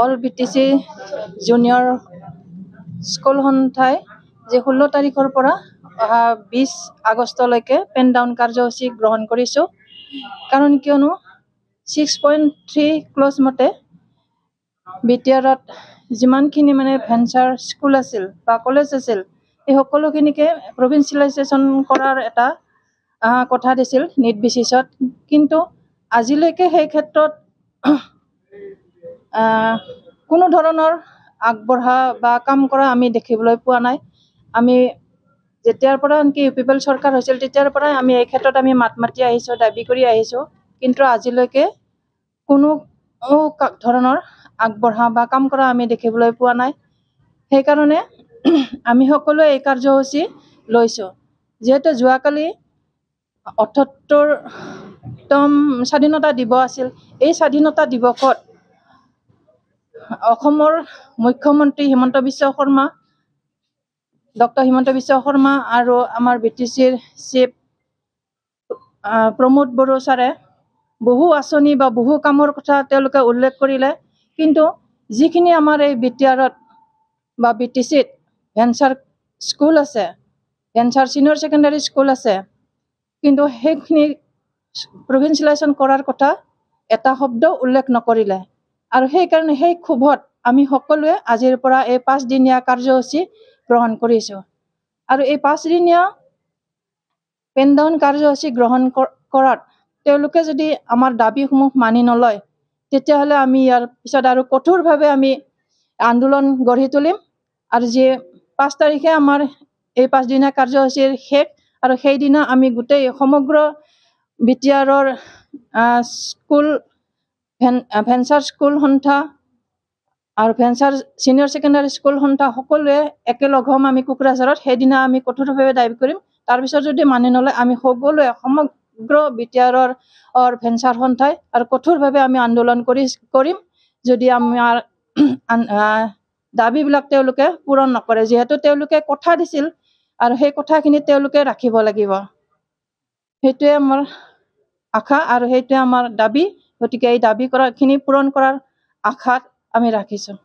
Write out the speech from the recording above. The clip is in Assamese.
অল BTC জুনিয়ৰ স্কুল সন্থাই যে 16 তাৰিখৰ পৰা অহা 20 আগষ্টলৈকে পেন ডাউন কাৰ্যসূচী গ্ৰহণ কৰিছোঁ। কাৰণ কিয়নো 6.3 ক্লজ মতে BTRত যিমানখিনি মানে ভেঞ্চাৰ স্কুল আছিল বা কলেজ আছিল এই সকলোখিনিকে প্ৰভিন্সিয়েলাইজেশ্যন কৰাৰ এটা কথা দিছিল নিট বেচিছত। কিন্তু আজিলৈকে সেই ক্ষেত্ৰত কোনো ধৰণৰ আগবঢ়া বা কাম কৰা আমি দেখিবলৈ পোৱা নাই। আমি যেতিয়াৰ পৰা আনকি UPPL চৰকাৰ হৈছিল তেতিয়াৰ পৰাই আমি এই ক্ষেত্ৰত আমি মাত মাতি আহিছোঁ, দাবী কৰি আহিছোঁ। কিন্তু আজিলৈকে কোনো ধৰণৰ আগবঢ়া বা কাম কৰা আমি দেখিবলৈ পোৱা নাই। সেইকাৰণে আমি সকলোৱে এই কাৰ্যসূচী লৈছোঁ। যিহেতু যোৱাকালি ৭৮তম স্বাধীনতা দিৱস আছিল। এই স্বাধীনতা দিৱসত অসমৰ মুখ্যমন্ত্ৰী ডক্টৰ হিমন্ত বিশ্ব শৰ্মা আৰু আমাৰ BTCৰ চিফ প্ৰমোদ বড়ো ছাৰে বহু আঁচনি বা বহু কামৰ কথা তেওঁলোকে উল্লেখ কৰিলে। কিন্তু যিখিনি আমাৰ এই BTRত বা BTCত ভেঞ্চাৰ স্কুল আছে, ভেঞ্চাৰ ছিনিয়ৰ ছেকেণ্ডাৰী স্কুল আছে, কিন্তু সেইখিনি প্ৰভিন্সিয়েলাইজেশ্যন কৰাৰ কথা এটা শব্দ উল্লেখ নকৰিলে। আৰু সেইকাৰণে সেই ক্ষোভত আমি সকলোৱে আজিৰ পৰা এই 5 দিনীয়া কাৰ্যসূচী গ্ৰহণ কৰিছোঁ। আৰু এই 5 দিনীয়া পেন ডাউন কাৰ্যসূচী গ্ৰহণ কৰাত তেওঁলোকে যদি আমাৰ দাবীসমূহ মানি নলয় তেতিয়াহ'লে আমি ইয়াৰ পিছত আৰু কঠোৰভাৱে আমি আন্দোলন গঢ়ি তুলিম। আৰু যি 5 তাৰিখে আমাৰ এই 5 দিনীয়া কাৰ্যসূচীৰ শেষ, আৰু সেইদিনা আমি গোটেই সমগ্ৰ BTRৰ স্কুল ভেঞ্চাৰ স্কুল সন্থা আৰু ভেঞ্চাৰ ছিনিয়ৰ ছেকেণ্ডাৰী স্কুল সন্থা সকলোৱে একেলগ হ'ম আমি কোকৰাঝাৰত। সেইদিনা আমি কঠোৰভাৱে দাবী কৰিম। তাৰপিছত যদি মানি নলয় আমি সকলোৱে সমগ্ৰ BTRৰ ভেঞ্চাৰ সন্থাই আৰু কঠোৰভাৱে আমি আন্দোলন কৰিম যদি আমাৰ দাবীবিলাক তেওঁলোকে পূৰণ নকৰে। যিহেতু তেওঁলোকে কথা দিছিল আৰু সেই কথাখিনি তেওঁলোকে ৰাখিব লাগিব। সেইটোৱে আমাৰ আশা আৰু সেইটোৱে আমাৰ দাবী। গতিকে এই দাবী কৰাখিনি পূৰণ কৰাৰ আশাত আমি ৰাখিছোঁ।